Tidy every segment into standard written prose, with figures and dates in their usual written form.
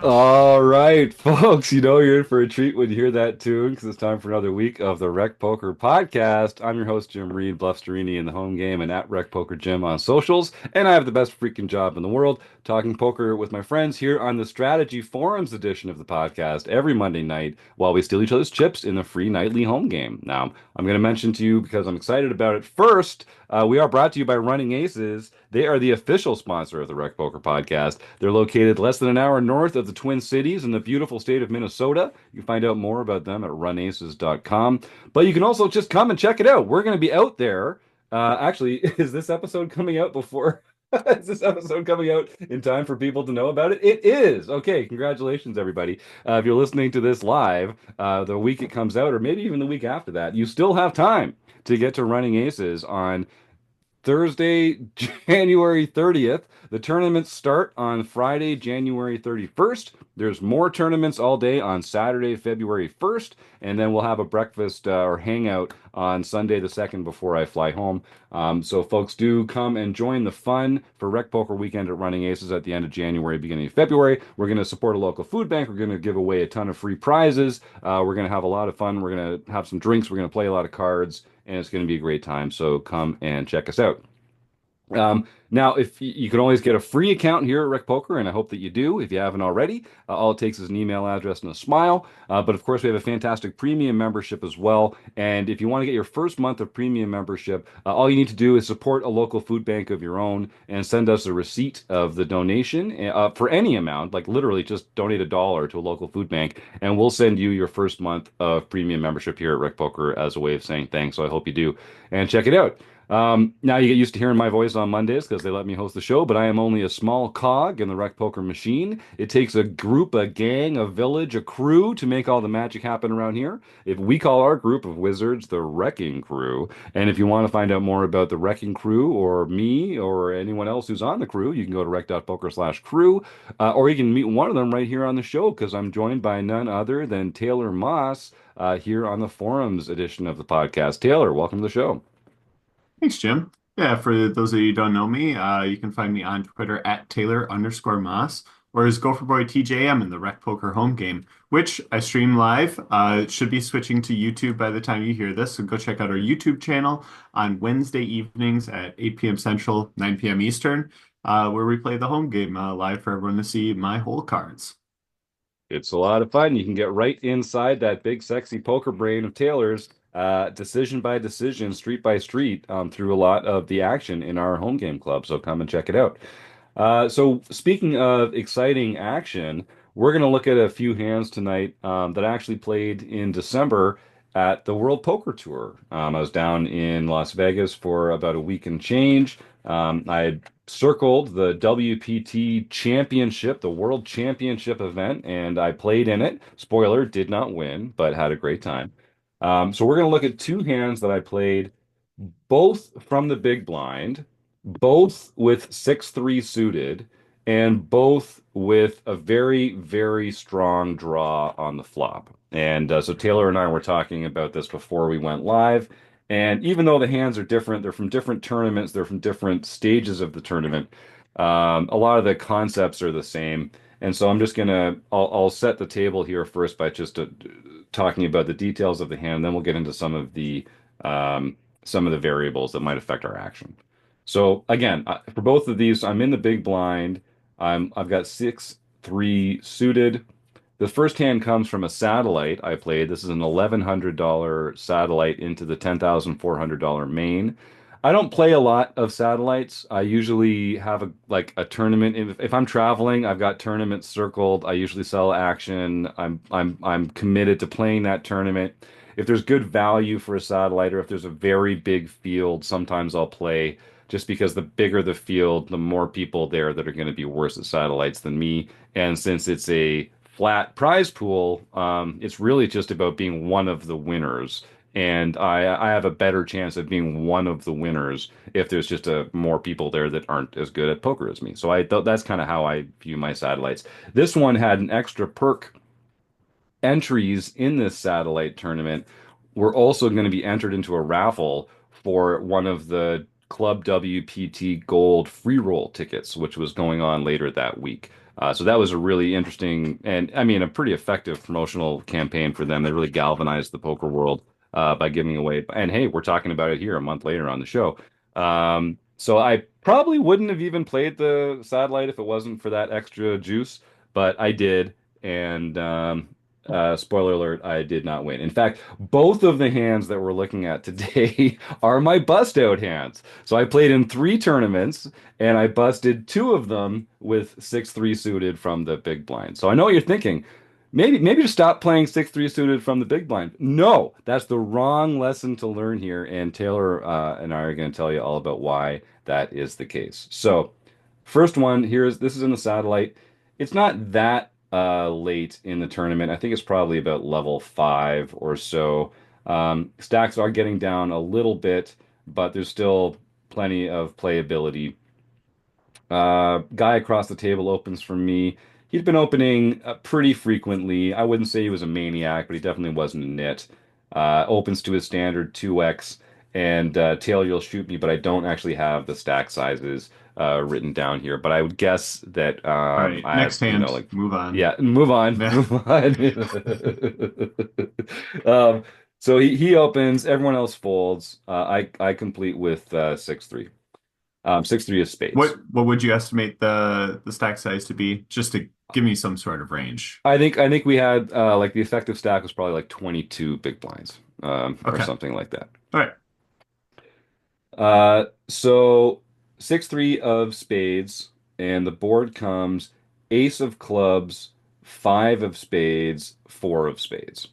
All right, folks, you're in for a treat when you hear that tune because it's time for another week of the Rec Poker Podcast. I'm your host, Jim Reid, Bluff-targeting in the home game and at Rec Poker Jim on socials. And I have the best freaking job in the world talking poker with my friends here on the Strategy Forums edition of the podcast every Monday night while we steal each other's chips in the free nightly home game. Now, I'm going to mention to you because I'm excited about it. First, we are brought to you by Running Aces. They are the official sponsor of the Rec Poker Podcast. They're located less than an hour north of the Twin Cities in the beautiful state of Minnesota. You can find out more about them at runaces.com. But you can also just come and check it out. We're going to be out there. Actually, is this episode coming out before? Is this episode coming out in time for people to know about it? It is. Okay, congratulations, everybody. If you're listening to this live, the week it comes out, or maybe even the week after that, you still have time to get to Running Aces on Thursday, January 30th. The tournaments start on Friday, January 31st. There's more tournaments all day on Saturday, February 1st, and then we'll have a breakfast or hangout on Sunday the 2nd before I fly home. So folks, do come and join the fun for Rec Poker Weekend at Running Aces at the end of January, beginning of February. We're going to support a local food bank. We're going to give away a ton of free prizes. We're going to have a lot of fun. We're going to have some drinks. We're going to play a lot of cards, and it's going to be a great time. So come and check us out. Now, if you can always get a free account here at Rec Poker, and I hope that you do if you haven't already. All it takes is an email address and a smile. But of course, we have a fantastic premium membership as well. And if you want to get your first month of premium membership, all you need to do is support a local food bank of your own and send us a receipt of the donation for any amount, like literally just donate $1 to a local food bank, and we'll send you your first month of premium membership here at Rec Poker as a way of saying thanks. So I hope you do and check it out. Now you get used to hearing my voice on Mondays because they let me host the show, but I am only a small cog in the Rec Poker machine. It takes a group, a gang, a village, a crew to make all the magic happen around here. If we call our group of wizards the Wrecking Crew, and if you want to find out more about the Wrecking Crew or me or anyone else who's on the crew, you can go to rec.poker/crew, or you can meet one of them right here on the show because I'm joined by none other than Taylor Maas here on the forums edition of the podcast. Taylor, welcome to the show. Thanks, Jim. Yeah, for those of you who don't know me, you can find me on Twitter at Taylor_Moss, or as Gopher Boy TJM in the Rec Poker home game, which I stream live. It should be switching to YouTube by the time you hear this, so go check out our YouTube channel on Wednesday evenings at 8 p.m. Central, 9 p.m. Eastern, where we play the home game live for everyone to see my hole cards. It's a lot of fun. You can get right inside that big, sexy poker brain of Taylor's, decision by decision, street by street, through a lot of the action in our home game club. So come and check it out. So speaking of exciting action, we're going to look at a few hands tonight that I actually played in December at the World Poker Tour. I was down in Las Vegas for about a week and change. I had circled the WPT Championship, the World Championship event, and I played in it. Spoiler, did not win, but had a great time. So we're going to look at two hands that I played, both from the big blind, both with 6-3 suited, and both with a very, very strong draw on the flop. And so Taylor and I were talking about this before we went live. And even though the hands are different, they're from different tournaments, they're from different stages of the tournament. A lot of the concepts are the same. And so I'm just I'll set the table here first by just talking about the details of the hand, then we'll get into um, some of the variables that might affect our action. So again, for both of these, I'm in the big blind. I've got 6-3 suited. The first hand comes from a satellite I played. This is an $1,100 satellite into the $10,400 main. I don't play a lot of satellites. I usually have a tournament. If I'm traveling, I've got tournaments circled. I usually sell action. I'm committed to playing that tournament. If there's good value for a satellite, or if there's a very big field, sometimes I'll play just because the bigger the field, the more people there that are going to be worse at satellites than me. And since it's a flat prize pool, it's really just about being one of the winners. And I have a better chance of being one of the winners if there's just more people there that aren't as good at poker as me. So that's kind of how I view my satellites. This one had an extra perk. Entries in this satellite tournament were also going to be entered into a raffle for one of the Club WPT Gold free roll tickets, which was going on later that week. So that was a really interesting and I mean a pretty effective promotional campaign for them. They really galvanized the poker world by giving away. And hey, we're talking about it here a month later on the show. So I probably wouldn't have even played the satellite if it wasn't for that extra juice, but I did. And spoiler alert, I did not win. In fact, both of the hands that we're looking at today are my bust out hands. So I played in three tournaments and I busted two of them with 6-3 suited from the big blind. So I know what you're thinking. Maybe just stop playing 6-3 suited from the big blind. No, that's the wrong lesson to learn here. And Taylor and I are going to tell you all about why that is the case. So, first one here is this is in the satellite. It's not that late in the tournament. I think it's probably about level five or so. Stacks are getting down a little bit, but there's still plenty of playability. Guy across the table opens for me. He'd been opening pretty frequently. I wouldn't say he was a maniac, but he definitely wasn't a nit. Opens to his standard 2x, and Taylor, you'll shoot me, but I don't actually have the stack sizes written down here. But I would guess that All right, I have, next hand, move on. yeah, move on, Yeah. move on. Um, so he opens, everyone else folds. I complete with 6-3. 6-3 is spades. What would you estimate the stack size to be? Just to give me some sort of range. I think we had like the effective stack was probably like 22 big blinds or Okay. something like that. All right. So 6-3 of spades, and the board comes ace of clubs, five of spades, four of spades.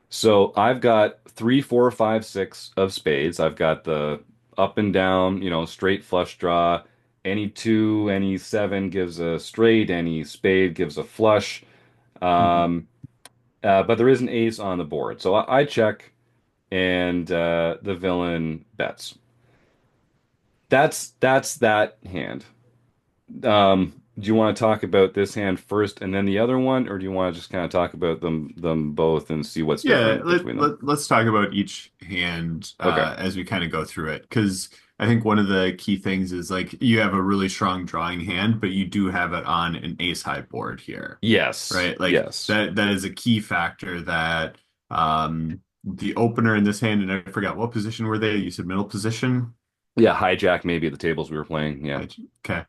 So I've got 3, 4, 5, 6 of spades. I've got the up and down, straight flush draw. Any two, any seven gives a straight, any spade gives a flush. Mhm. Um, but there is an ace on the board. So I check, and the villain bets. That's that hand. Do you want to talk about this hand first and then the other one, or do you want to just kind of talk about them both and see what's Yeah, different between them? let's talk about each hand Okay. as we kind of go through it. Because I think one of the key things is like you have a really strong drawing hand, but you do have it on an ace high board here, Yes. right? Like Yes. that is a key factor that the opener in this hand, and I forgot what position were they? You said middle position. Yeah, hijack maybe the tables we were playing. Yeah. Okay.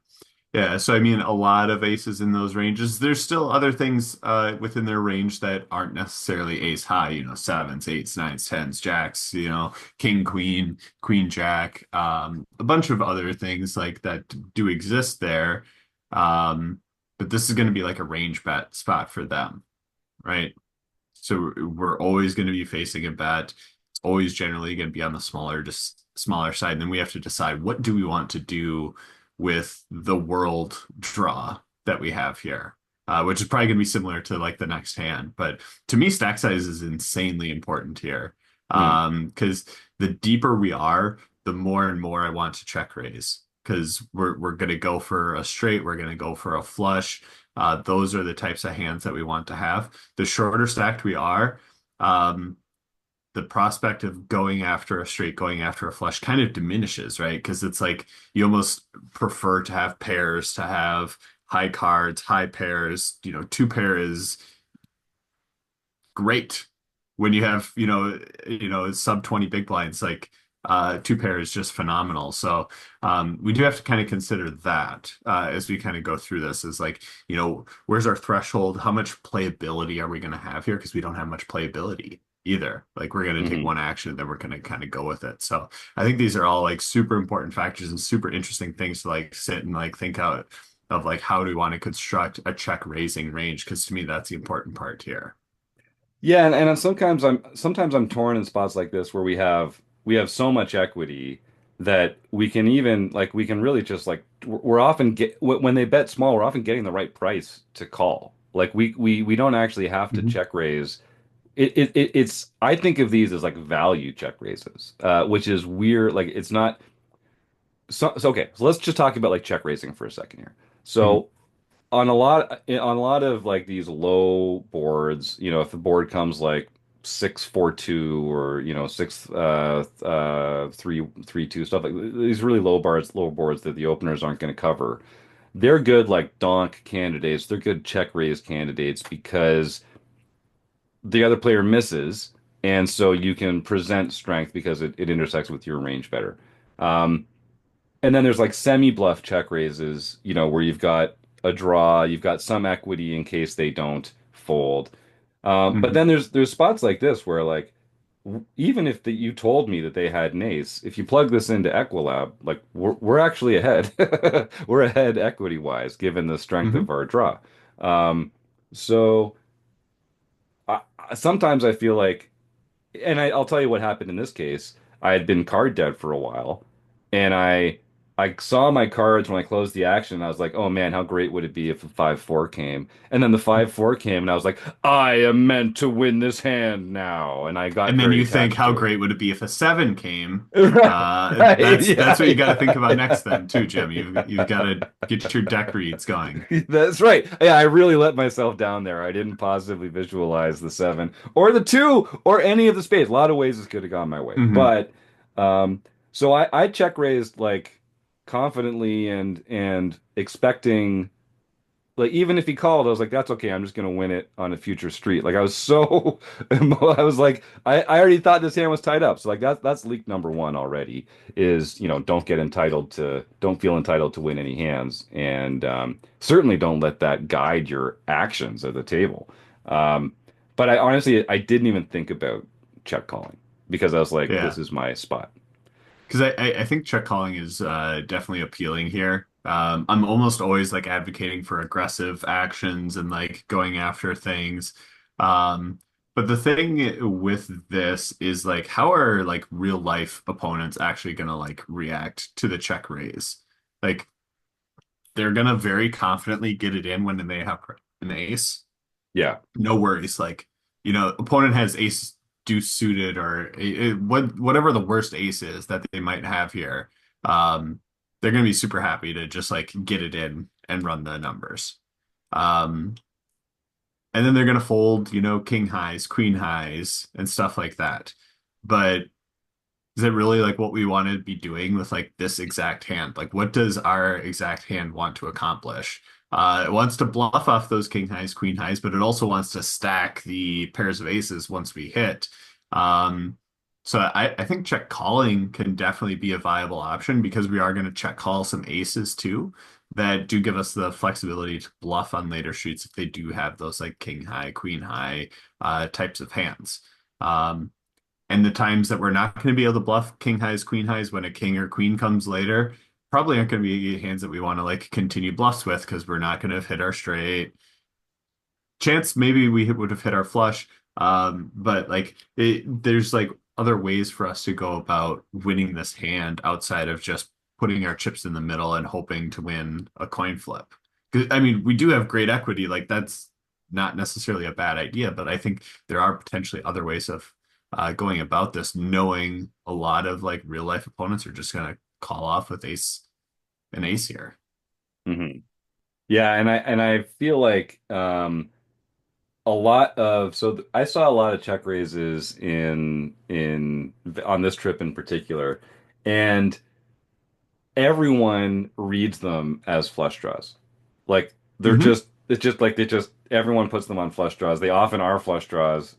Yeah, so I mean, a lot of aces in those ranges. There's still other things within their range that aren't necessarily ace high, sevens, eights, nines, tens, jacks, king, queen, queen, jack, a bunch of other things like that do exist there. Um, but this is going to be like a range bet spot for them, right? So we're always going to be facing a bet. It's always generally going to be on the just smaller side. And then we have to decide what do we want to do with the world draw that we have here, which is probably going to be similar to like the next hand. But to me, stack size is insanely important here, Hmm. because the deeper we are, the more and more I want to check raise. Because we're going to go for a straight, we're going to go for a flush. Those are the types of hands that we want to have. The shorter stacked we are, um, the prospect of going after a straight, going after a flush kind of diminishes, right? Because it's like you almost prefer to have pairs, to have high cards, high pairs. Two pair is great when you have, sub 20 big blinds, like two pair is just phenomenal. So we do have to kind of consider that as we kind of go through this is like, where's our threshold? How much playability are we going to have here? Because we don't have much playability either. Like we're going to take Hmm. one action and then we're going to kind of go with it. So I think these are all like super important factors and super interesting things to like sit and like think out of like how do we want to construct a check raising range? Because to me, that's the important part here. Yeah, and sometimes I'm torn in spots like this where we have so much equity that we can even like we can really just like we're often when they bet small, we're often getting the right price to call. Like we don't actually have to Mhm. check raise. It's I think of these as like value check raises, which is weird. Like it's not so okay. So let's just talk about like check raising for a second here. Mhm. So on a lot of like these low boards, if the board comes like 6-4-2 or 6-3-3-2 stuff like these really low boards that the openers aren't going to cover. they're good like donk candidates. They're good check raise candidates because the other player misses, and so you can present strength because it intersects with your range better. Um, and then there's like semi-bluff check raises, where you've got a draw, you've got some equity in case they don't fold. But Hmm. then there's spots like this where like even if you told me that they had an ace, if you plug this into Equilab, like we're actually ahead. We're ahead equity wise, given the strength Hmm. of our draw. Um, so sometimes I feel like and I'll tell you what happened in this case. I had been card dead for a while, and I saw my cards when I closed the action. And I was like, "Oh man, how great would it be if the 5-4 came?" And then the 5-4 came, and I was like, "I am meant to win this hand now." And I got And then very you think, attached how to it. great would it be if a seven came? Right, That's yeah, what you got to think about next, yeah. then, too, Jim. You've got to get your deck reads going. That's right. Yeah, I really let myself down there. I didn't positively visualize the 7 or the 2 or any of the spades. A lot of ways this could have gone my way. Hmm. But so I check raised like confidently and expecting like even if he called, I was like, that's okay. I'm just gonna win it on a future street. Like I was so I was like, I already thought this hand was tied up. So like that's leak number one already is, don't feel entitled to win any hands. And certainly don't let that guide your actions at the table. Um, but I honestly I didn't even think about check calling because I was like, Yeah. this is my spot. Because I think check calling is definitely appealing here. I'm almost always like advocating for aggressive actions and like going after things. Um, but the thing with this is like, how are like real life opponents actually gonna like react to the check raise? Like, they're gonna very confidently get it in when they have an ace. Yeah. No worries. Like, opponent has ace deuce suited or whatever the worst ace is that they might have here. They're gonna be super happy to just like get it in and run the numbers. Um, and then they're gonna fold, king highs, queen highs, and stuff like that. But is it really like what we want to be doing with like this exact hand? Like, what does our exact hand want to accomplish? It wants to bluff off those king highs, queen highs, but it also wants to stack the pairs of aces once we hit. Um, so I think check calling can definitely be a viable option because we are going to check call some aces too that do give us the flexibility to bluff on later shoots if they do have those like king high, queen high types of hands. Um, and the times that we're not going to be able to bluff king highs, queen highs when a king or queen comes later, probably aren't going to be hands that we want to like continue bluffs with because we're not going to have hit our straight. Chance maybe we would have hit our flush, but like there's like other ways for us to go about winning this hand outside of just putting our chips in the middle and hoping to win a coin flip. 'Cause, I mean, we do have great equity, like that's not necessarily a bad idea, but I think there are potentially other ways of going about this, knowing a lot of like real life opponents are just gonna call off with an ace here. Hmm. Yeah, and I feel like a lot of I saw a lot of check raises in on this trip in particular, and everyone reads them as flush draws. Like they're Hmm. just it's just like they just everyone puts them on flush draws. They often are flush draws.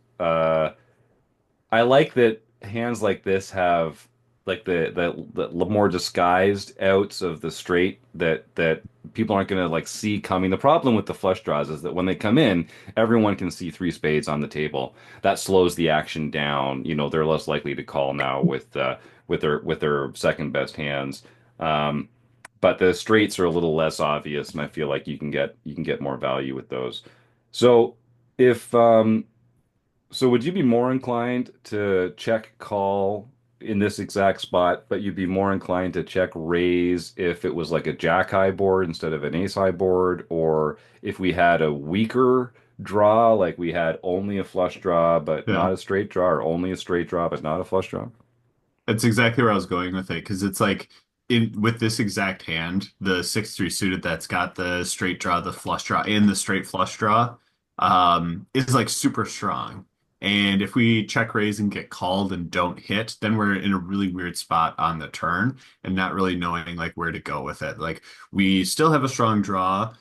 I like that hands like this have like the more disguised outs of the straight that people aren't gonna like see coming. The problem with the flush draws is that when they come in, everyone can see three spades on the table. That slows the action down. They're less likely to call now with their second best hands. Um, but the straights are a little less obvious, and I feel like you can get more value with those. So if so would you be more inclined to check call in this exact spot, but you'd be more inclined to check raise if it was like a jack high board instead of an ace high board, or if we had a weaker draw, like we had only a flush draw but Yeah. not a straight draw, or only a straight draw but not a flush draw? That's exactly where I was going with it because it's like in with this exact hand, the 6-3 suited that's got the straight draw, the flush draw, and the straight flush draw, is like super strong. And if we check raise and get called and don't hit, then we're in a really weird spot on the turn and not really knowing like where to go with it. Like we still have a strong draw,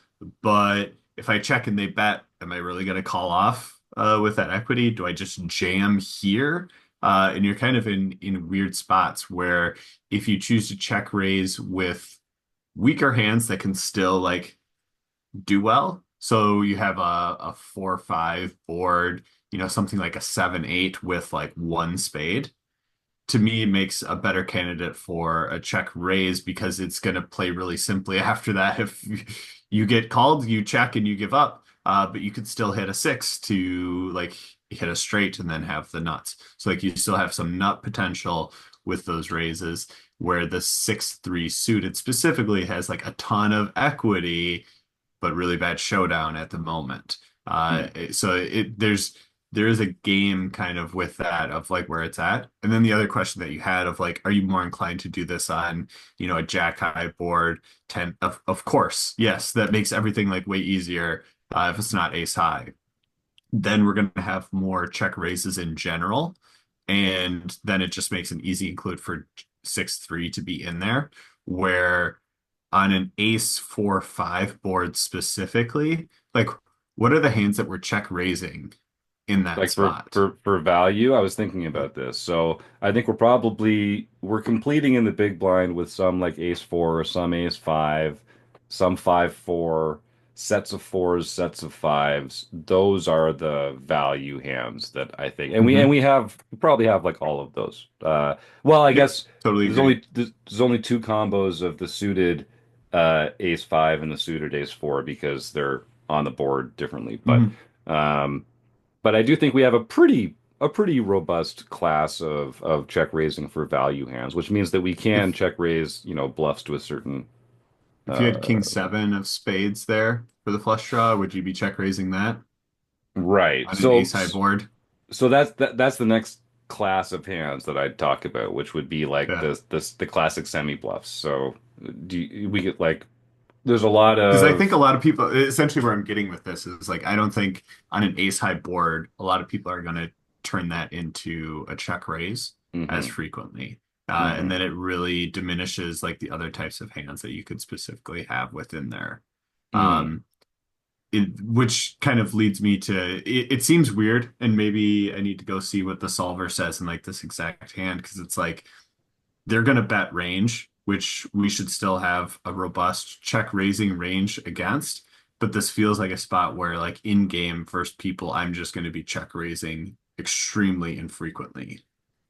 but if I check and they bet, am I really going to call off with that equity? Do I just jam here? And you're kind of in weird spots where if you choose to check raise with weaker hands that can still like do well. So you have a 4-5 board, something like a 7-8 with like one spade. To me, it makes a better candidate for a check raise because it's going to play really simply after that. If you get called, you check and you give up, but you could still hit a six to like hit a straight and then have the nuts. So like you still have some nut potential with those raises where the 6-3 suited specifically has like a ton of equity but really bad showdown at the moment. Hmm. There is a game kind of with that of like where it's at. And then the other question that you had of like, are you more inclined to do this on, a jack high board 10? Of course, yes, that makes everything like way easier if it's not ace high. Then we're going to have more check raises in general. And then it just makes an easy include for 6-3 to be in there, where on an ace 4-5 board specifically, like what are the hands that we're check raising in that Like for spot? for for value, I was thinking about this. So I think we're completing in the big blind with some like ace four, some ace five, some 5-4, sets of fours, sets of fives. Those are the value hands that I think, and Hmm. we probably have like all of those. Well, I Yep, guess totally agree. there's only two combos of the suited ace five and the suited ace four because they're on the board differently, but. Hmm. Um, but I do think we have a pretty robust class of check raising for value hands, which means that we can If check raise, bluffs to a certain if you had uh king seven of spades there for the flush draw, would you be check raising that right. on an ace high board? So that's the next class of hands that I'd talk about, which would be like Yeah. the classic semi bluffs. So we get like there's a lot Because I think a of lot of people, essentially where I'm getting with this is like, I don't think on an ace high board, a lot of people are going to turn that into a check raise as hmm frequently. And hmm then it really diminishes like the other types of hands that you could specifically have within there. mm. Um, which kind of leads me to it seems weird, and maybe I need to go see what the solver says in like this exact hand because it's like they're going to bet range, which we should still have a robust check raising range against. But this feels like a spot where, like in game, first people, I'm just going to be check raising extremely infrequently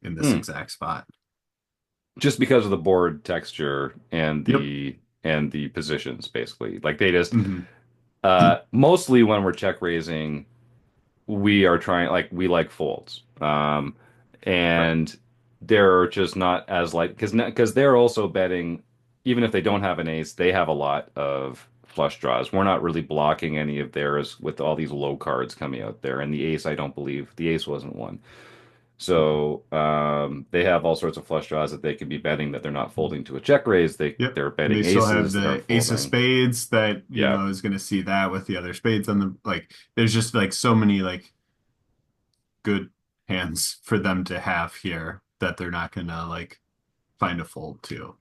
in this Mm. exact spot. Just because of the board texture Yep. and the positions, basically. Like they just Hmm. mostly when we're check raising, we are trying like we like folds. Right. And they're just not as like because they're also betting even if they don't have an ace, they have a lot of flush draws. We're not really blocking any of theirs with all these low cards coming out there. And the ace, I don't believe the ace wasn't one. So they have all sorts of flush draws that they can be betting that they're not folding to a check raise. Yep. They're And they betting still have aces that are the ace of folding. spades that, Yeah. is going to see that with the other spades on the, like, there's just like so many like good hands for them to have here that they're not going to like find a fold to.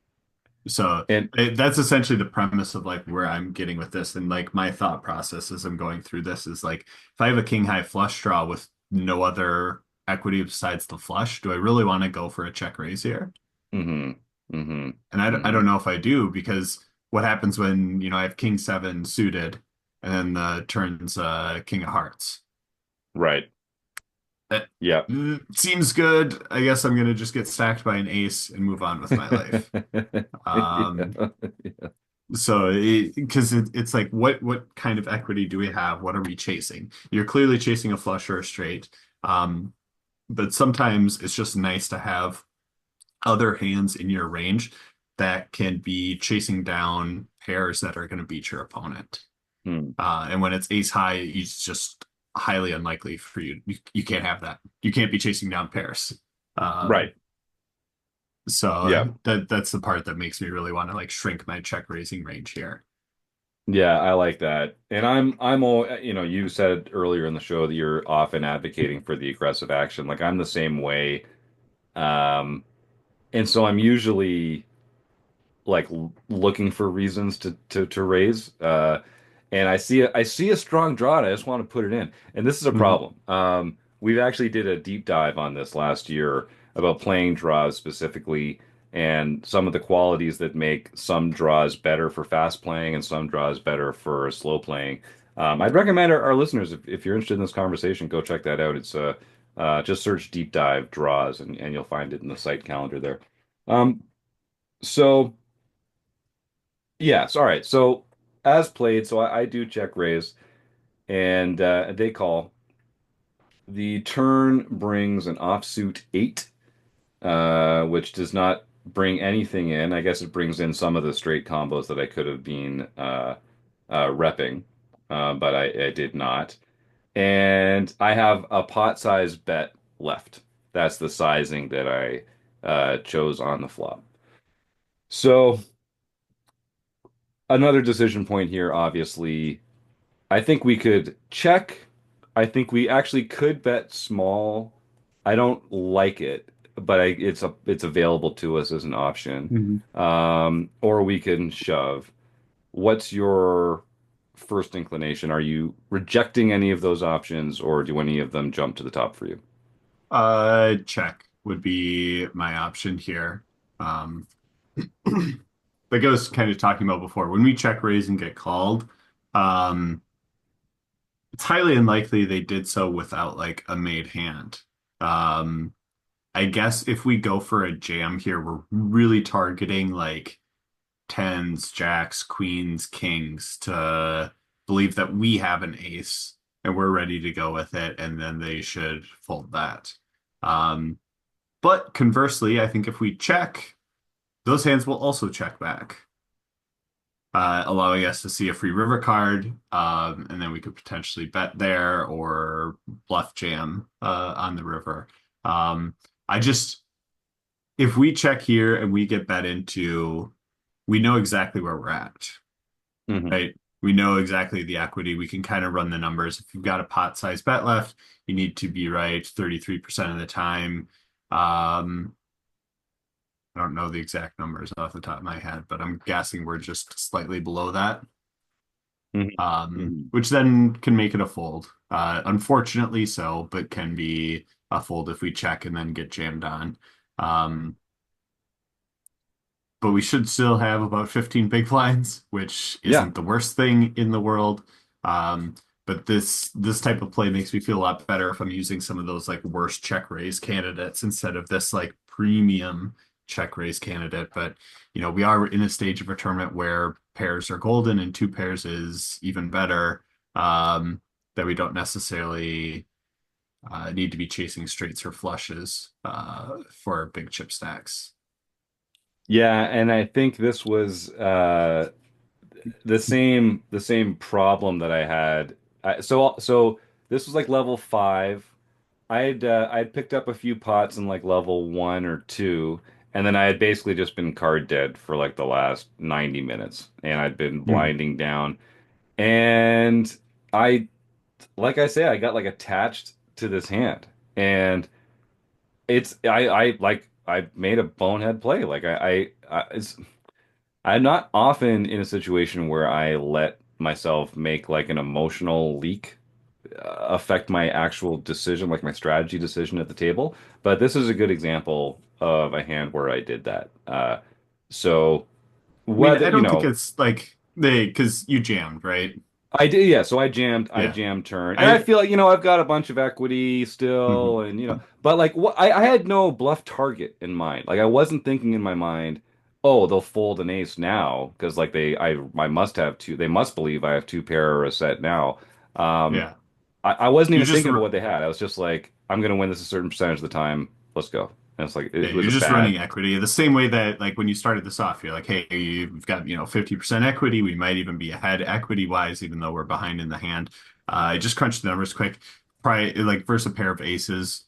So And that's essentially the premise of like where I'm getting with this. And like my thought process as I'm going through this is like, if I have a king high flush draw with no other equity besides the flush, do I really want to go for a check raise here? hmm hmm And I hmm don't know if I do because what happens when, I have king seven suited and then the turns king of hearts? Right. That Yeah. seems good. I guess I'm gonna just get stacked by an ace and move on with my life. Um, Yeah. so because it's like what kind of equity do we have? What are we chasing? You're clearly chasing a flush or a straight. Um, but sometimes it's just nice to have other hands in your range that can be chasing down pairs that are going to beat your opponent. Hmm. And when it's ace high, it's just highly unlikely for you. You can't have that. You can't be chasing down pairs. Um, Right. so Yeah. that's the part that makes me really want to like shrink my check raising range here. Yeah, I like that. And I'm all, you said earlier in the show that you're often advocating for the aggressive action. Like I'm the same way. Um, and so I'm usually like looking for reasons to raise. And I see a strong draw and I just want to put it in. And this is a Mhm. problem. We've actually did a deep dive on this last year about playing draws specifically and some of the qualities that make some draws better for fast playing and some draws better for slow playing. I'd recommend our listeners, if you're interested in this conversation, go check that out. It's just search deep dive draws and you'll find it in the site calendar there. Um, so. Yes, all right. So as played, so I do check raise and they call. The turn brings an offsuit eight, which does not bring anything in. I guess it brings in some of the straight combos that I could have been repping, but I did not. And I have a pot size bet left. That's the sizing that I chose on the flop. So another decision point here, obviously. I think we could check. I think we actually could bet small. I don't like it, but it's available to us as an option. Mhm. Or we can shove. What's your first inclination? Are you rejecting any of those options, or do any of them jump to the top for you? Check would be my option here. Um, like I was kind of talking about before, when we check raise and get called, um, it's highly unlikely they did so without like a made hand. Um, I guess if we go for a jam here, we're really targeting like tens, jacks, queens, kings to believe that we have an ace and we're ready to go with it, and then they should fold that. Um, but conversely, I think if we check, those hands will also check back, allowing us to see a free river card, and then we could potentially bet there or bluff jam on the river. Um, I just, if we check here and we get bet into, we know exactly where we're at, Hmm. right? We know exactly the equity. We can kind of run the numbers. If you've got a pot size bet left, you need to be right 33% of the time. Um, I don't know the exact numbers off the top of my head, but I'm guessing we're just slightly below that, Hmm. Hmm. which then can make it a fold. Unfortunately so, but can be a fold if we check and then get jammed on. Um, but we should still have about 15 big blinds, which Yeah. isn't the worst thing in the world. Um, but this type of play makes me feel a lot better if I'm using some of those like worst check raise candidates instead of this like premium check raise candidate. But we are in a stage of a tournament where pairs are golden and two pairs is even better. That we don't necessarily need to be chasing straights or flushes for big chip stacks. Yeah, and I think this was the same problem that I had. So this was like level five. I'd picked up a few pots in like level one or two, and then I had basically just been card dead for like the last 90 minutes, and I'd been Mhm. blinding down. And I, like I say, I got like attached to this hand, and I made a bonehead play. Like I'm not often in a situation where I let myself make like an emotional leak affect my actual decision, like my strategy decision at the table. But this is a good example of a hand where I did that. So I mean, whether, I don't think it's like because you jammed, right? I did, yeah. So I Yeah. jammed turn, and I I feel like I've got a bunch of equity still, mhm. and but like what I had no bluff target in mind. Like I wasn't thinking in my mind, oh, they'll fold an ace now because like I must have two. They must believe I have two pair or a set now. Um, Yeah. I wasn't You're even just thinking about r- what they had. I was just like, I'm gonna win this a certain percentage of the time. Let's go. And it's like yeah, it was you're a just bad. running equity the same way that like when you started this off, you're like, hey, you've got 50% equity. We might even be ahead equity wise, even though we're behind in the hand. I just crunched the numbers quick. Probably like versus a pair of aces,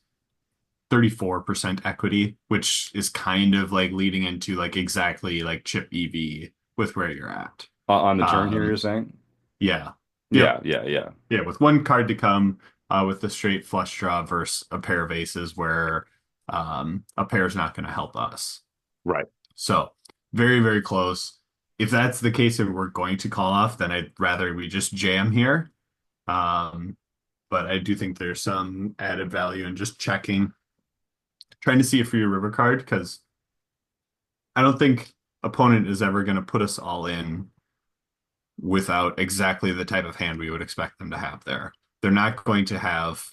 34% equity, which is kind of like leading into like exactly like chip EV with where you're at. On the turn here, you're Um, saying? yeah. Yeah, Yep. yeah, yeah. Yeah, with one card to come, with the straight flush draw versus a pair of aces where a pair is not going to help us. Right. So very, very close. If that's the case and we're going to call off, then I'd rather we just jam here. Um, but I do think there's some added value in just checking, trying to see a free river card because I don't think opponent is ever going to put us all in without exactly the type of hand we would expect them to have there. They're not going to have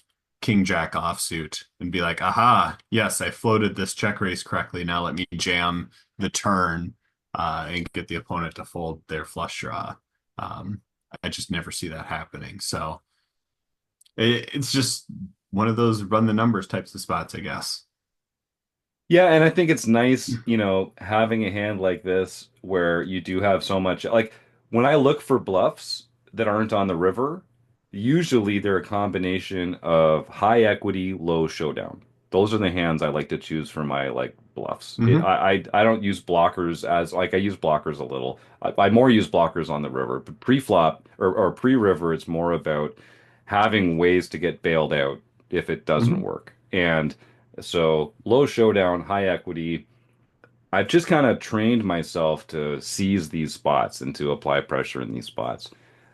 King Jack offsuit and be like, aha, yes, I floated this check raise correctly. Now let me jam the turn and get the opponent to fold their flush draw. Um, I just never see that happening. So it's just one of those run the numbers types of spots, I guess. Yeah, and I think it's nice, having a hand like this where you do have so much. Like when I look for bluffs that aren't on the river, usually they're a combination of high equity, low showdown. Those are the hands I like to choose for my like bluffs. Hmm. I don't use blockers as like I use blockers a little. I more use blockers on the river, but pre-flop or pre-river, it's more about having ways to get bailed out if it doesn't Hmm. work. And so low showdown, high equity. I've just kind of trained myself to seize these spots and to apply pressure in these spots.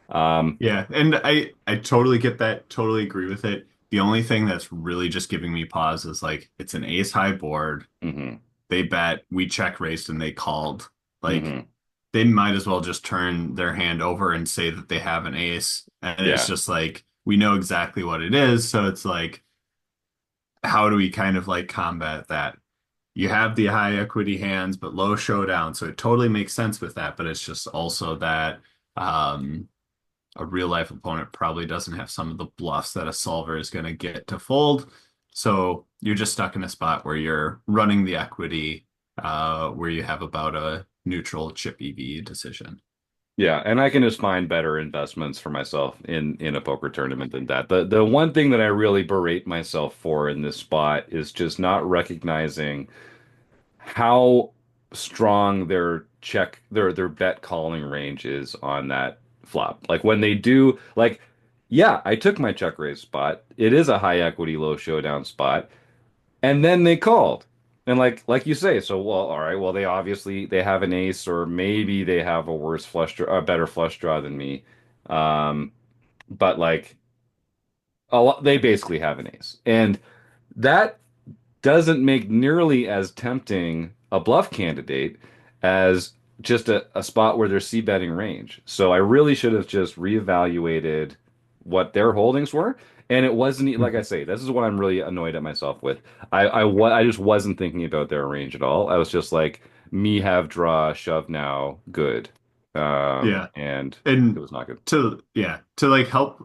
Um, Yeah, and I totally get that, totally agree with it. The only thing that's really just giving me pause is like it's an ace high board. mhm, They bet, we check raised and they called. Like mhm. they might as well just turn their hand over and say that they have an ace. And it's Yeah, just like we know exactly what it is. So it's like, how do we kind of like combat that? You have the high equity hands, but low showdown. So it totally makes sense with that. But it's just also that um a real life opponent probably doesn't have some of the bluffs that a solver is going to get to fold. So you're just stuck in a spot where you're running the equity, where you have about a neutral chip EV decision. yeah, and I can just find better investments for myself in a poker tournament than that. The one thing that I really berate myself for in this spot is just not recognizing how strong their bet calling range is on that flop. Like when they do like yeah, I took my check raise spot. It is a high equity low showdown spot. And then they called. And like you say, so well, all right, well they have an ace or maybe they have a worse flush draw, a better flush draw than me. Um, but like they basically have an ace. And that doesn't make nearly as tempting a bluff candidate as just a spot where there's c betting range. So I really should have just reevaluated what their holdings were. And it wasn't like I Mhm. say, this is what I'm really annoyed at myself with. I just wasn't thinking about their range at all. I was just like, me have draw, shove now, good. Yeah. And it And was not good. to like help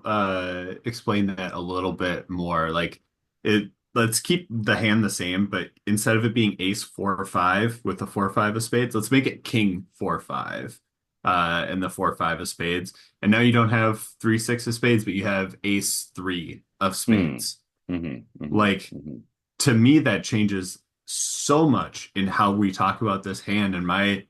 explain that a little bit more, like it let's keep the hand the same, but instead of it being ace 4 or 5 with the 4 or 5 of spades, let's make it king 4 or 5 and the 4 or 5 of spades. And now you don't have 3 6 of spades, but you have ace 3 of Mm, spades. hmm hmm Like hmm to me that changes so much in how we talk about this hand and my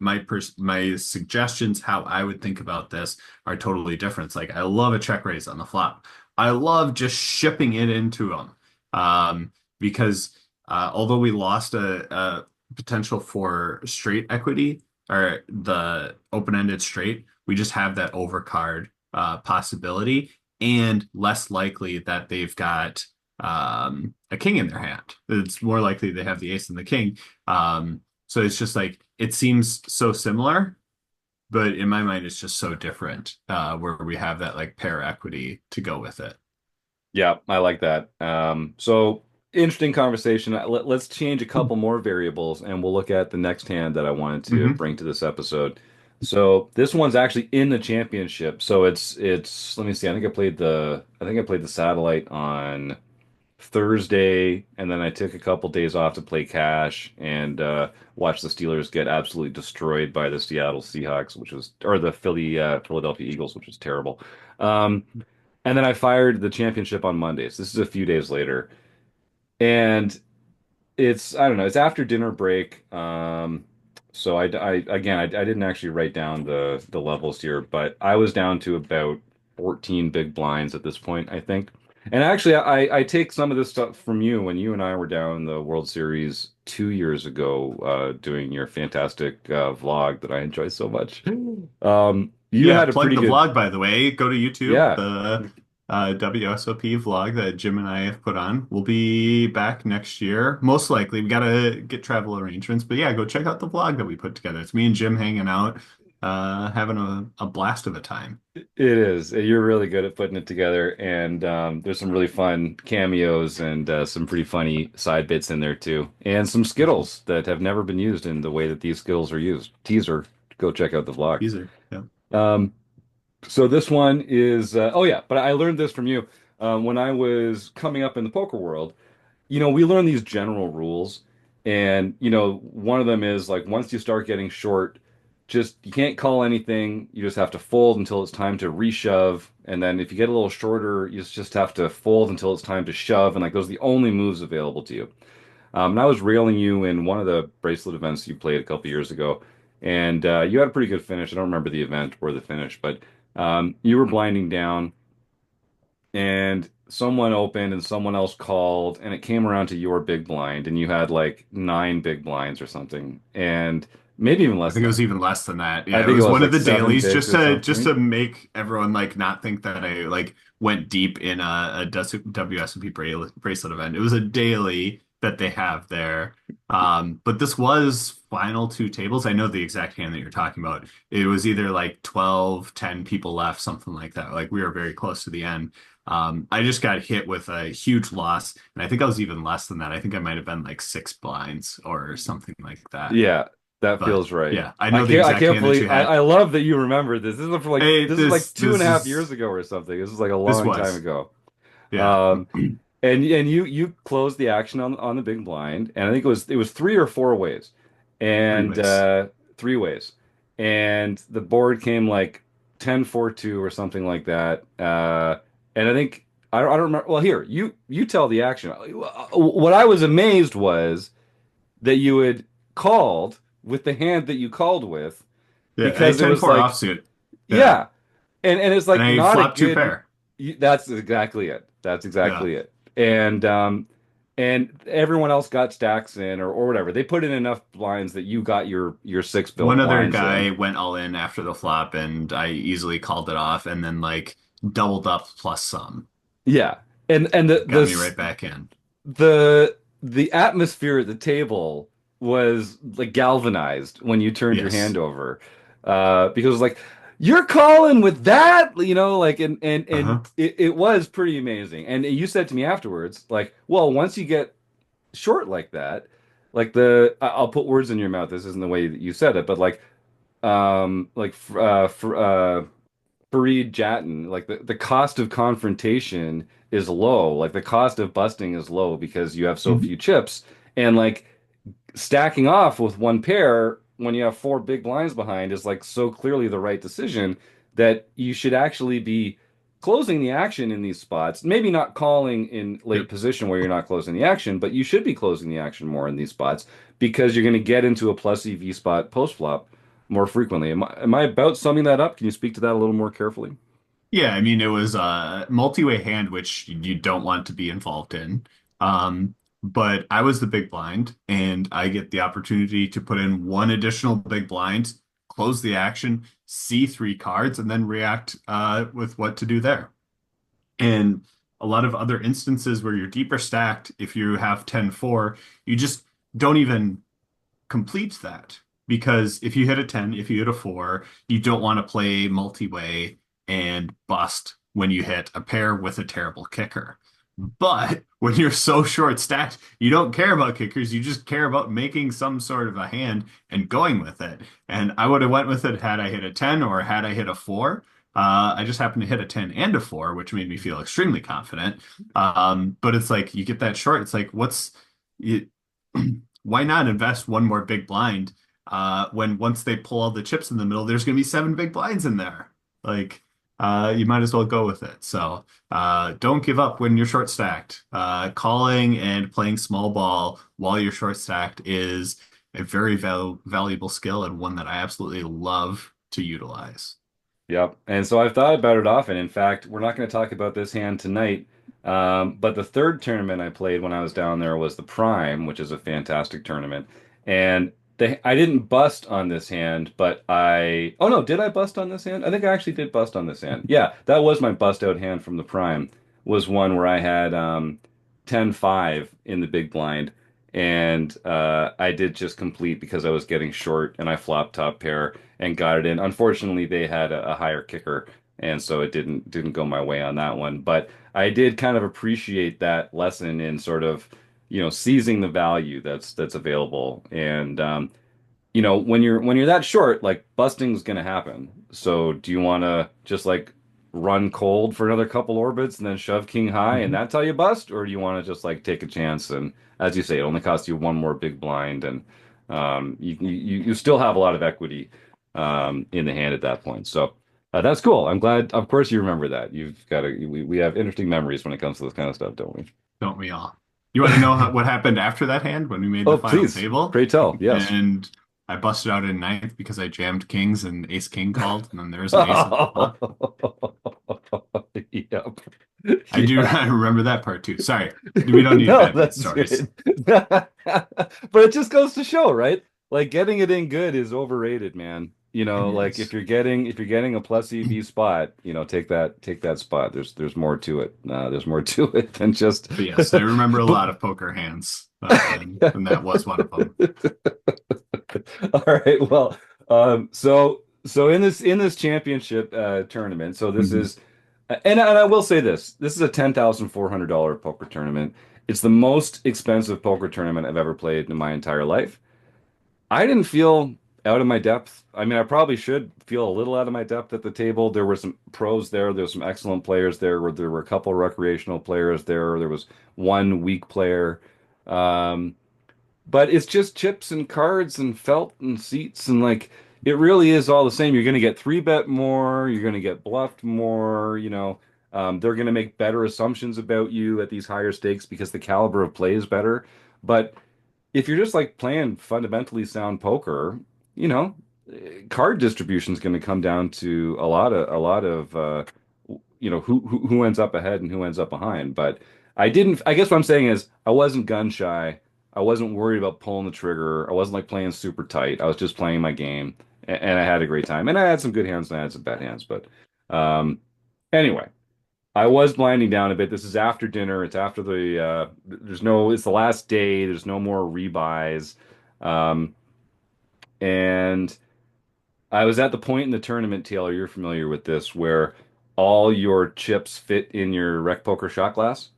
suggestions how I would think about this are totally different. It's like I love a check raise on the flop. I love just shipping it into them because although we lost a potential for straight equity or the open-ended straight, we just have that overcard possibility and less likely that they've got a king in their hand. It's more likely they have the ace and the king. So it's just like it seems so similar, but in my mind, it's just so different where we have that like pair equity to go with it. Yeah, I like that. So interesting conversation. Let's change a couple more variables and we'll look at the next hand that I wanted to Hmm. bring to this episode. So this one's actually in the championship. So it's let me see. I think I played the satellite on Thursday and then I took a couple days off to play cash and watch the Steelers get absolutely destroyed by the Seattle Seahawks, which was or the Philadelphia Eagles, which was terrible. Um, and then I fired the championship on Mondays. This is a few days later. And I don't know, it's after dinner break. So I didn't actually write down the levels here, but I was down to about 14 big blinds at this point, I think. And actually, I take some of this stuff from you when you and I were down in the World Series 2 years ago, doing your fantastic vlog that I enjoy so much. You Yeah, had a plug pretty the good, vlog, by the way. Go to YouTube, yeah. the WSOP vlog that Jim and I have put on. We'll be back next year. Most likely, we gotta get travel arrangements. But yeah, go check out the vlog that we put together. It's me and Jim hanging out, having a blast of a time. It is. You're really good at putting it together, and there's some really fun cameos and some pretty funny side bits in there too, and some Skittles that have never been used in the way that these Skittles are used. Teaser, go check out the vlog. Teaser. Yeah. Um, so this one is, oh yeah, but I learned this from you when I was coming up in the poker world. We learn these general rules, and one of them is like once you start getting short, just you can't call anything. You just have to fold until it's time to reshove, and then if you get a little shorter, you just have to fold until it's time to shove, and like those are the only moves available to you. And I was railing you in one of the bracelet events you played a couple years ago, and you had a pretty good finish. I don't remember the event or the finish, but you were blinding down and someone opened and someone else called and it came around to your big blind and you had like nine big blinds or something and maybe even I less think than it that. was even less than that. I Yeah, it think it was was one of like the seven dailies bigs just or to something. make everyone like not think that I like went deep in a WSOP bracelet event. It was a daily that they have there. But this was final two tables. I know the exact hand that you're talking about. It was either like 12, 10 people left, something like that. Like we were very close to the end. I just got hit with a huge loss, and I think I was even less than that. I think I might have been like six blinds or something like that. Yeah, that But feels right. yeah, I I know the can't I exact can't hand that believe you had. I love that you remember this. Hey, This is like two and this a half years is ago or something. This is like a this long time was ago. yeah, Um, and you closed the action on the big blind, and I think it was three or four ways, three and ways. three ways, and the board came like 10-4-2 or something like that. And I think I don't remember. Well, here you tell the action. What I was amazed was that you had called with the hand that you called with Yeah, I had because it was 10-4 like offsuit. Yeah, yeah, and it's and like I not a flopped two good. pair. That's exactly it. That's Yeah, exactly it. And everyone else got stacks in or whatever. They put in enough blinds that you got your six one built other blinds in. guy went all in after the flop, and I easily called it off, and then like doubled up plus some. Yeah. And Got me right back in. the atmosphere at the table was like galvanized when you turned your hand Yes. over. Because it was like you're calling with that, like and Uh-huh. it was pretty amazing. And you said to me afterwards, like, well, once you get short like that, like I'll put words in your mouth. This isn't the way that you said it, but like Fareed Jatton, like the cost of confrontation is low. Like the cost of busting is low because you have so Mhm. few chips. And like stacking off with one pair when you have four big blinds behind is like so clearly the right decision that you should actually be closing the action in these spots. Maybe not calling in late Yep. position where you're not closing the action, but you should be closing the action more in these spots because you're going to get into a plus EV spot post flop more frequently. Am I about summing that up? Can you speak to that a little more carefully? Yeah, I mean, it was a multi-way hand, which you don't want to be involved in. Um, but I was the big blind, and I get the opportunity to put in one additional big blind, close the action, see three cards, and then react with what to do there. And a lot of other instances where you're deeper stacked, if you have 10-4, you just don't even complete that because if you hit a 10, if you hit a 4, you don't want to play multi-way and bust when you hit a pair with a terrible kicker. But when you're so short stacked, you don't care about kickers. You just care about making some sort of a hand and going with it. And I would have went with it had I hit a 10 or had I hit a 4. I just happened to hit a 10 and a 4, which made me feel extremely confident. But it's like you get that short. It's like, it, why not invest one more big blind when once they pull all the chips in the middle, there's going to be seven big blinds in there. Like, you might as well go with it. So don't give up when you're short stacked. Calling and playing small ball while you're short stacked is a very valuable skill and one that I absolutely love to utilize. Yep. And so I've thought about it often. In fact, we're not going to talk about this hand tonight. But the third tournament I played when I was down there was the Prime, which is a fantastic tournament. And I didn't bust on this hand, but oh no, did I bust on this hand? I think I actually did bust on this hand. Yeah, that was my bust out hand from the Prime, was one where I had 10-5 in the big blind. And I did just complete because I was getting short and I flopped top pair and got it in. Unfortunately, they had a higher kicker, and so it didn't go my way on that one. But I did kind of appreciate that lesson in sort of, seizing the value that's available. And when you're that short, like busting's gonna happen. So do you want to just like run cold for another couple orbits and then shove king high and Mhm. that's how you bust, or do you want to just like take a chance and, as you say, it only costs you one more big blind and you still have a lot of equity in the hand at that point. So that's cool. I'm glad. Of course, you remember that. We have interesting memories when it comes to this kind of stuff, don't we? Don't we all? You want to know what happened after that hand when we made the Oh, final please, table? pray tell. Yes. And I busted out in ninth because I jammed kings and ace king called, and then there was an ace on the flop. Yep. I do Yeah. I remember that part too. Sorry, we don't need No, bad beat that's stories. good. But it just goes to show, right? Like getting it in good is overrated, man. It Like if is. you're getting a plus EV spot, take that spot. There's more to it. There's more to it than just But yes, I remember a but lot of poker hands, yeah. and that was one of them. All right. Well, so in this championship tournament, so this Mhm. is, and I will say this is a $10,400 poker tournament. It's the most expensive poker tournament I've ever played in my entire life. I didn't feel out of my depth. I mean, I probably should feel a little out of my depth at the table. There were some pros there. There were some excellent players there. There were a couple recreational players there. There was one weak player. Um, but it's just chips and cards and felt and seats and like it really is all the same. You're going to get three bet more. You're going to get bluffed more. They're going to make better assumptions about you at these higher stakes because the caliber of play is better. But if you're just like playing fundamentally sound poker, you know, card distribution is going to come down to a lot of who ends up ahead and who ends up behind. But I didn't. I guess what I'm saying is I wasn't gun shy. I wasn't worried about pulling the trigger. I wasn't like playing super tight. I was just playing my game, and I had a great time. And I had some good hands and I had some bad hands. But anyway. I was blinding down a bit. This is after dinner. It's after it's the last day. There's no more rebuys. Um, and I was at the point in the tournament, Taylor, you're familiar with this, where all your chips fit in your rec poker shot glass.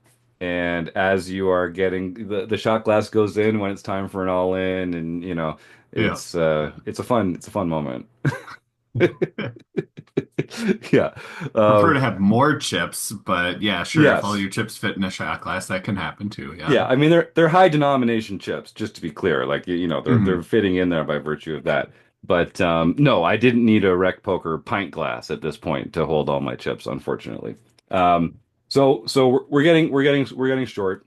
And as you are getting the shot glass goes in when it's time for an all in, and Yeah. it's a fun moment. Yeah. Prefer Um, to have more chips, but yeah, sure. If all yes. your chips fit in a shot glass, that can happen too. Yeah. Yeah, I mean they're high denomination chips, just to be clear. Like they're Hmm. fitting in there by virtue of that. But no, I didn't need a rec poker pint glass at this point to hold all my chips, unfortunately. So we're getting short.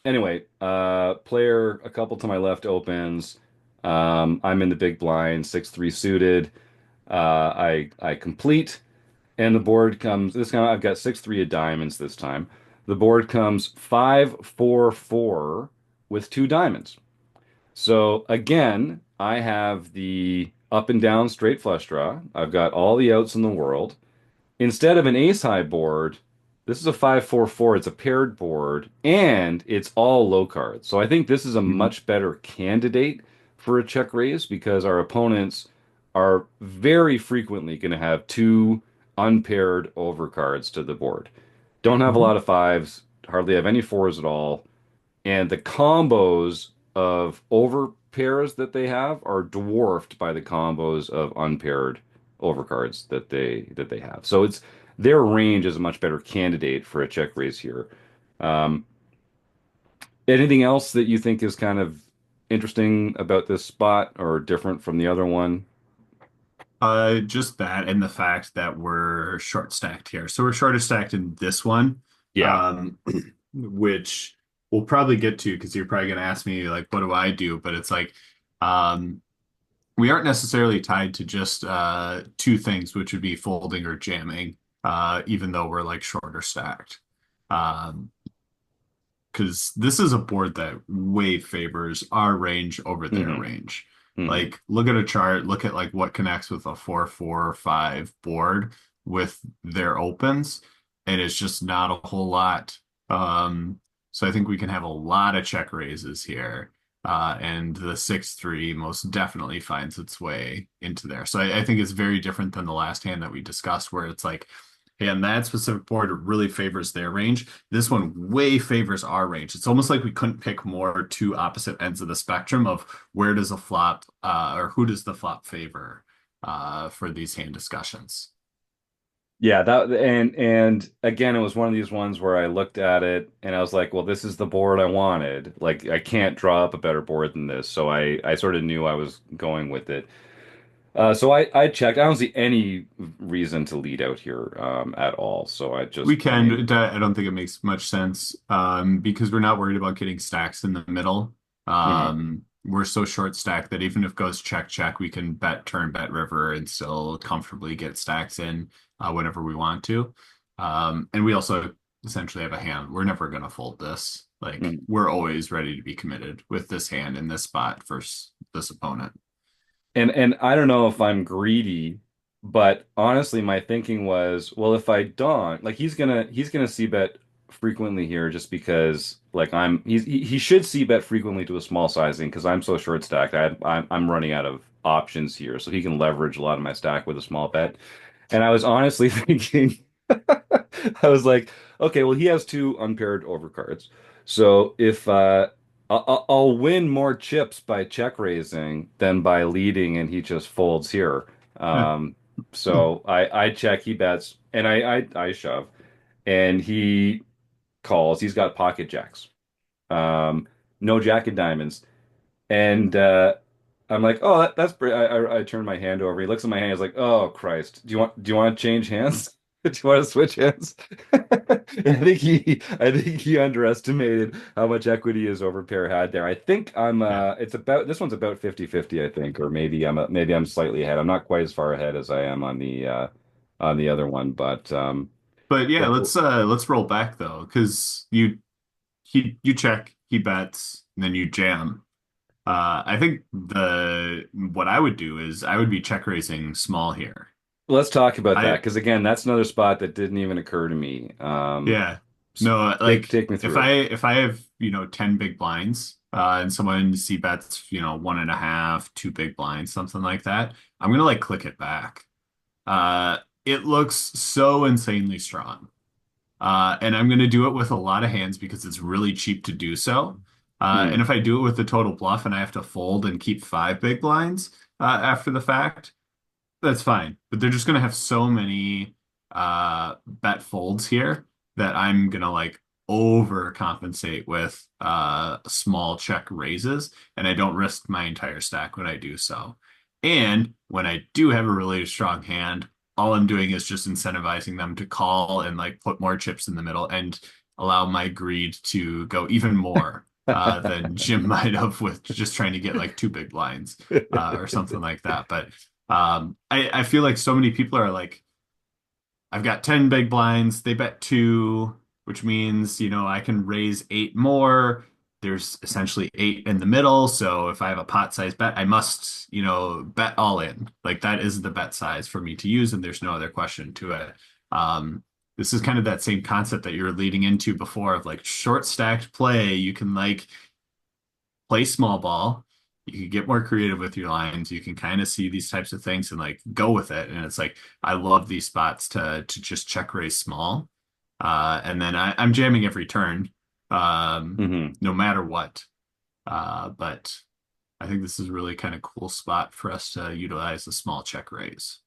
Anyway, player a couple to my left opens. I'm in the big blind, 6-3 suited. I complete. And the board comes, this time I've got 6-3 of diamonds this time. The board comes 5-4-4 with two diamonds. So again, I have the up and down straight flush draw. I've got all the outs in the world. Instead of an ace high board, this is a 5-4-4. It's a paired board and it's all low cards. So I think this is a Hmm. much better candidate for a check raise because our opponents are very frequently going to have two unpaired overcards to the board. Don't have a Hmm. lot of fives, hardly have any fours at all, and the combos of over pairs that they have are dwarfed by the combos of unpaired overcards that they have. So it's their range is a much better candidate for a check raise here. Um, Anything else that you think is kind of interesting about this spot or different from the other one? Just that and the fact that we're short stacked here. So we're shorter stacked in this one, Yeah. um, which we'll probably get to because you're probably going to ask me like, what do I do? But it's like Um, we aren't necessarily tied to just two things, which would be folding or jamming, even though we're like shorter stacked. Um, because this is a board that way favors our range over their Hmm. range. Hmm. Like, look at a chart, look at like what connects with a 4-4-5 board with their opens, and it's just not a whole lot. So I think we can have a lot of check raises here. And the 6-3 most definitely finds its way into there. So I think it's very different than the last hand that we discussed, where it's like, hey, on that specific board, it really favors their range. This one way favors our range. It's almost like we couldn't pick more two opposite ends of the spectrum of where does a flop or who does the flop favor for these hand discussions. Yeah, that and again, it was one of these ones where I looked at it and I was like, well, this is the board I wanted. Like I can't draw up a better board than this. So I sort of knew I was going with it. So I checked. I don't see any reason to lead out here at all. So We I mean, can. I don't think it makes much sense because we're not worried about getting stacks in the middle. mhm. We're so short stacked that even if it goes check check, we can bet turn, bet river, and still comfortably get stacks in whenever we want to. And we also essentially have a hand. We're never going to fold this. Like Mhm. we're always ready to be committed with this hand in this spot versus this opponent. And I don't know if I'm greedy, but honestly, my thinking was, well, if I don't, like he's gonna see bet frequently here just because like he should see bet frequently to a small sizing because I'm so short stacked. I'm running out of options here, so he can leverage a lot of my stack with a small bet. And I was honestly thinking, I was like, okay, well, he has two unpaired overcards. So if I'll win more chips by check raising than by leading, and he just folds here. Yeah. Um, so I check, he bets, and I shove, and he calls. He's got pocket jacks, no jack of diamonds. And I'm like, oh, that's pretty. I turn my hand over. He looks at my hand. He's like, oh Christ, do you want to change hands? Do you want to switch hands? I think he underestimated how much equity his overpair had there. I think I'm Yeah. it's about this one's about 50-50, I think, or maybe I'm slightly ahead. I'm not quite as far ahead as I am on the other one, But yeah, but let's roll back though, because you check, he bets, and then you jam. I think the what I would do is I would be check raising small here. let's talk about that I because again, that's another spot that didn't even occur to me. Yeah. No, Take me if through I have, 10 big blinds, and someone see bets, 1.5, two big blinds, something like that, I'm gonna like click it back. It looks so insanely strong. And I'm going to do it with a lot of hands because it's really cheap to do so. And it. if I do it with the total bluff and I have to fold and keep five big blinds after the fact, that's fine. But they're just going to have so many bet folds here that I'm going to like overcompensate with small check raises, and I don't risk my entire stack when I do so. And when I do have a really strong hand, all I'm doing is just incentivizing them to call and like put more chips in the middle and allow my greed to go even more than Jim might have with just trying to get like two big blinds or something like that. But I feel like so many people are like, I've got 10 big blinds. They bet two, which means, I can raise eight more. There's essentially eight in the middle. So if I have a pot size bet, I must, bet all in. Like that is the bet size for me to use, and there's no other question to it. Um, this is kind of that same concept that you were leading into before of like short stacked play. You can like play small ball. You can get more creative with your lines. You can kind of see these types of things and like go with it. And it's like I love these spots to just check raise small. And then I'm jamming every turn, Hmm. no matter what. But I think this is a really kind of cool spot for us to utilize the small check raise.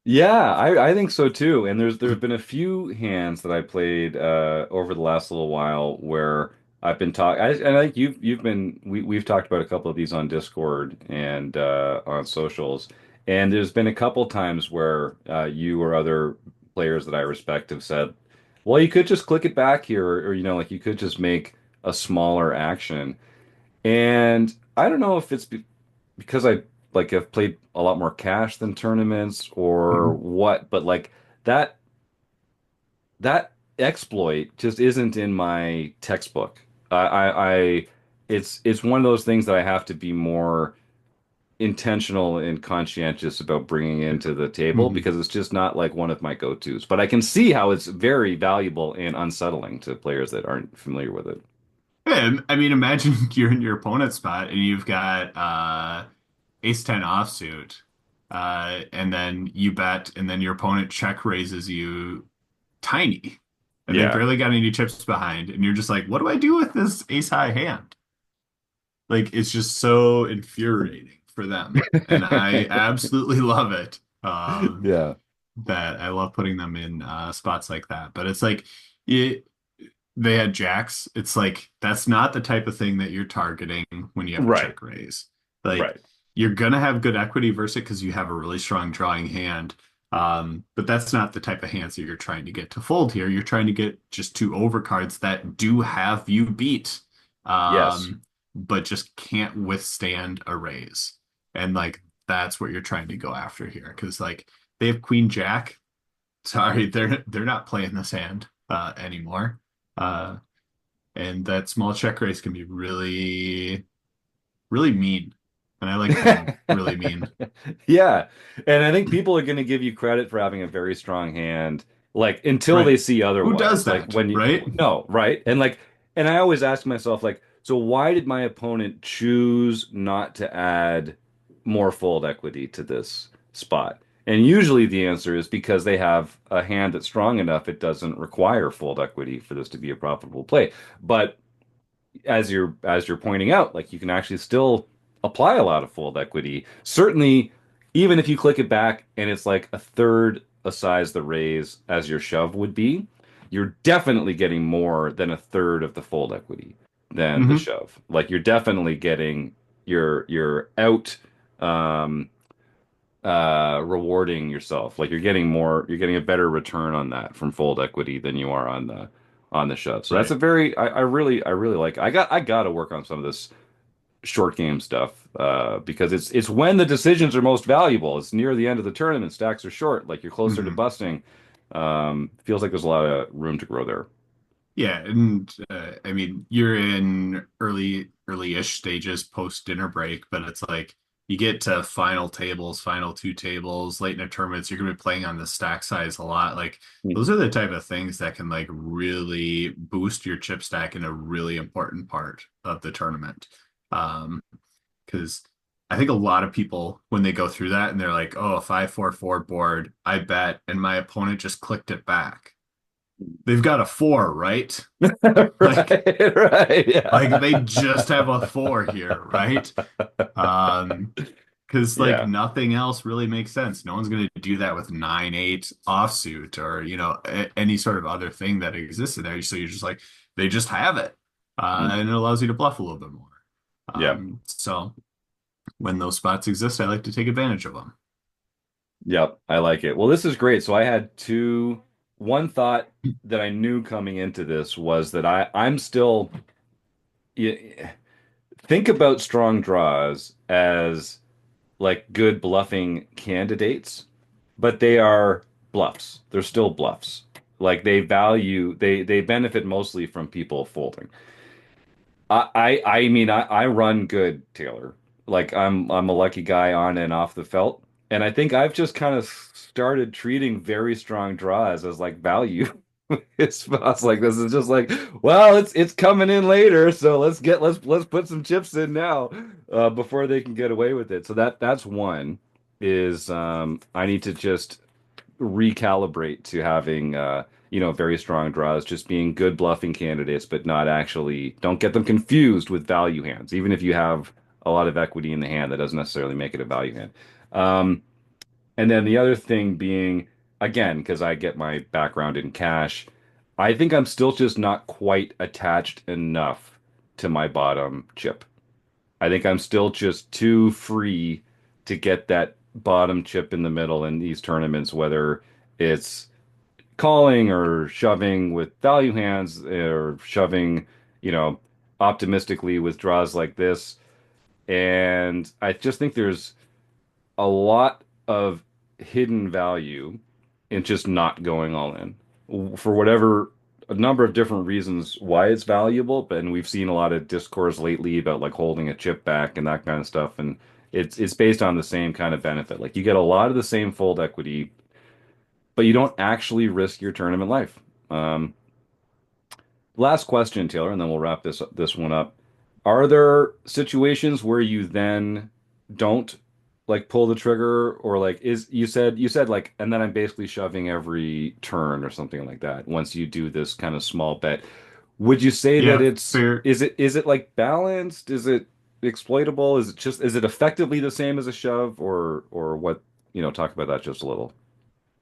Yeah, I think so too. And there's been a few hands that I played over the last little while where I've been talking. And I think you've been we've talked about a couple of these on Discord and on socials. And there's been a couple times where you or other players that I respect have said, "Well, you could just click it back here, or like you could just make a smaller action." And I don't know if it's because I like have played a lot more cash than tournaments or Mhm. what, but like that that exploit just isn't in my textbook. It's one of those things that I have to be more intentional and conscientious about bringing into the table Mhm. because it's just not like one of my go-tos. But I can see how it's very valuable and unsettling to players that aren't familiar with it. Yeah, I mean, imagine you're in your opponent's spot and you've got ace 10 offsuit, and then you bet, and then your opponent check raises you tiny, and they Yeah. barely got any chips behind, and you're just like, what do I do with this ace high hand? Like, it's just so infuriating for them, and I absolutely love it. Yeah. That I love putting them in spots like that. But it's like, it, they had jacks. It's like that's not the type of thing that you're targeting when you have a Right. check raise. Like Right. you're gonna have good equity versus it because you have a really strong drawing hand. But that's not the type of hands that you're trying to get to fold here. You're trying to get just two overcards that do have you beat, Yes. but just can't withstand a raise. And like that's what you're trying to go after here. Because like they have Queen Jack. Sorry, they're not playing this hand anymore. Uh, and that small check raise can be really, really mean. And I like being really mean. Yeah. And I think people are going to give you credit for having a very strong hand, like until they Right. see Who does otherwise. Like that, when you right? no, right? And I always ask myself, like, so why did my opponent choose not to add more fold equity to this spot? And usually the answer is because they have a hand that's strong enough, it doesn't require fold equity for this to be a profitable play. But as you're pointing out, like you can actually still apply a lot of fold equity. Certainly, even if you click it back and it's like a third a size the raise as your shove would be, you're definitely getting more than a third of the fold equity than the Hmm. shove. Like you're definitely getting your out um rewarding yourself. Like you're getting a better return on that from fold equity than you are on the shove. So that's a Right. very I really like I got to work on some of this short game stuff because it's when the decisions are most valuable. It's near the end of the tournament, stacks are short, like you're closer to Hmm. busting. Feels like there's a lot of room to grow there. Yeah, and I mean, you're in early-ish stages post dinner break, but it's like you get to final tables, final two tables, late in the tournaments, you're gonna be playing on the stack size a lot. Like those are the type of things that can like really boost your chip stack in a really important part of the tournament. Um, because I think a lot of people when they go through that and they're like, oh, a 5-4-4 board, I bet, and my opponent just clicked it back. They've got a four, right? Like, Right, right, like they yeah. just have a four here, right? Um, because like Yeah. nothing else really makes sense. No one's gonna do that with 9-8 offsuit or any sort of other thing that existed there. So you're just like they just have it, Mm. and it allows you to bluff a little bit more. Yeah. So when those spots exist, I like to take advantage of them. Yep, I like it. Well, this is great. So I had one thought that I knew coming into this was that I'm still y- think about strong draws as like good bluffing candidates, but they are bluffs. They're still bluffs. Like they benefit mostly from people folding. I mean I run good, Taylor. Like I'm a lucky guy on and off the felt. And I think I've just kind of started treating very strong draws as like value. It's spots like this is just like, well, it's coming in later, so let's put some chips in now before they can get away with it. So that's one is I need to just recalibrate to having very strong draws, just being good bluffing candidates, but not actually don't get them confused with value hands. Even if you have a lot of equity in the hand, that doesn't necessarily make it a value hand. Um, and then the other thing being, again, because I get my background in cash, I think I'm still just not quite attached enough to my bottom chip. I think I'm still just too free to get that bottom chip in the middle in these tournaments, whether it's calling or shoving with value hands or shoving, you know, optimistically with draws like this. And I just think there's a lot of hidden value in just not going all in for whatever a number of different reasons why it's valuable. But and we've seen a lot of discourse lately about like holding a chip back and that kind of stuff. And it's based on the same kind of benefit. Like you get a lot of the same fold equity, but you don't actually risk your tournament life. Um, Last question, Taylor, and then we'll wrap this one up. Are there situations where you then don't like pull the trigger or like is you said like and then I'm basically shoving every turn or something like that once you do this kind of small bet. Would you say that Yeah, it's fair. is it like balanced? Is it exploitable? Is it effectively the same as a shove or what, talk about that just a little.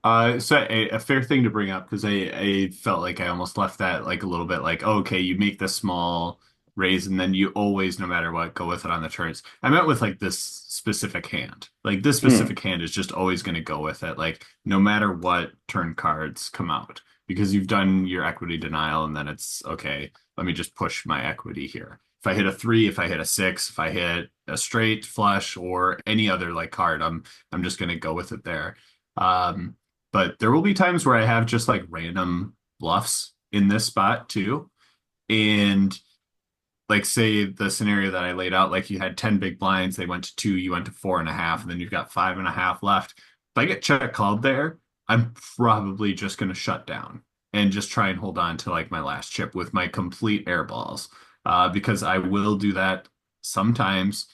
So a fair thing to bring up because I felt like I almost left that like a little bit like, oh, okay, you make this small raise and then you always, no matter what, go with it on the turns. I meant with like this specific hand. Like this Mm, specific hand is just always going to go with it, like no matter what turn cards come out because you've done your equity denial and then it's okay, let me just push my equity here. If I hit a three, if I hit a six, if I hit a straight flush or any other like card, I'm just going to go with it there. Um, but there will be times where I have just like random bluffs in this spot too. And like say the scenario that I laid out, like you had 10 big blinds, they went to two, you went to 4.5, and then you've got 5.5 left. If I get check called there, I'm probably just gonna shut down and just try and hold on to like my last chip with my complete air balls. Because I will do that sometimes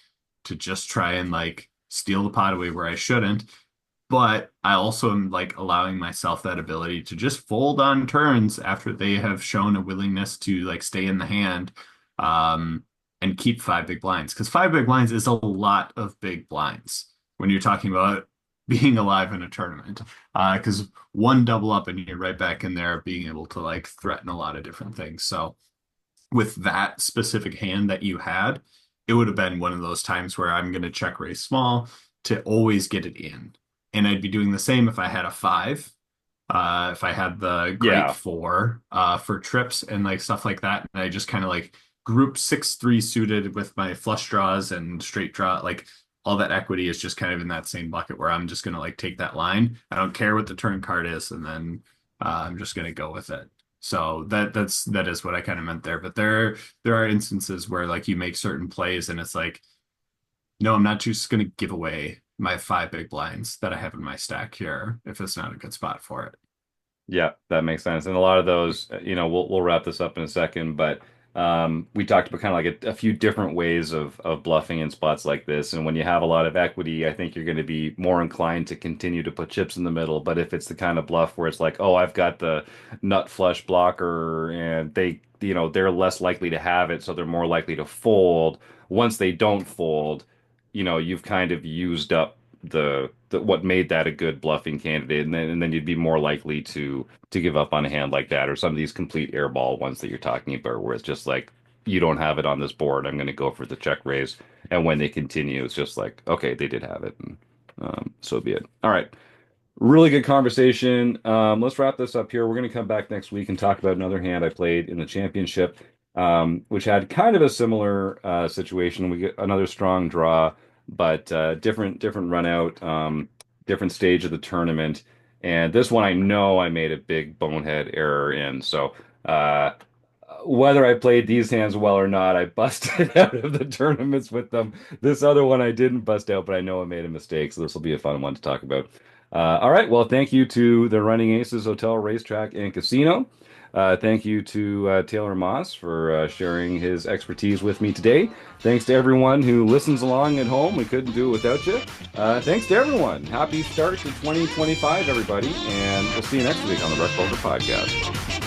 to just try and like steal the pot away where I shouldn't. But I also am like allowing myself that ability to just fold on turns after they have shown a willingness to like stay in the hand, um, and keep five big blinds. Because five big blinds is a lot of big blinds when you're talking about being alive in a tournament. Because one double up and you're right back in there being able to like threaten a lot of different things. So with that specific hand that you had, it would have been one of those times where I'm going to check raise small to always get it in. And I'd be doing the same if I had a five, if I had the great yeah. four for trips and like stuff like that. And I just kind of like group 6-3 suited with my flush draws and straight draw. Like all that equity is just kind of in that same bucket where I'm just going to like take that line. I don't care what the turn card is. And then I'm just going to go with it. So that is what I kind of meant there. But there are instances where like you make certain plays and it's like, no, I'm not just gonna give away my five big blinds that I have in my stack here if it's not a good spot for it. Yeah, that makes sense. And a lot of those, we'll wrap this up in a second, but we talked about kind of like a few different ways of bluffing in spots like this. And when you have a lot of equity, I think you're going to be more inclined to continue to put chips in the middle. But if it's the kind of bluff where it's like, oh, I've got the nut flush blocker, and they're less likely to have it, so they're more likely to fold. Once they don't fold, you've kind of used up the what made that a good bluffing candidate, and then you'd be more likely to give up on a hand like that or some of these complete airball ones that you're talking about where it's just like you don't have it on this board. I'm going to go for the check raise, and when they continue, it's just like okay, they did have it, and so be it. All right. Really good conversation. Let's wrap this up here. We're going to come back next week and talk about another hand I played in the championship, which had kind of a similar situation. We get another strong draw, but different run out, different stage of the tournament. And this one I know I made a big bonehead error in. So whether I played these hands well or not, I busted out of the tournaments with them. This other one I didn't bust out, but I know I made a mistake. So this will be a fun one to talk about. All right. Well, thank you to the Running Aces Hotel, Racetrack, and Casino. Thank you to Taylor Maas for sharing his expertise with me today. Thanks to everyone who listens along at home. We couldn't do it without you. Thanks to everyone. Happy start to 2025, everybody. And we'll see you next week on the Rec Poker Podcast.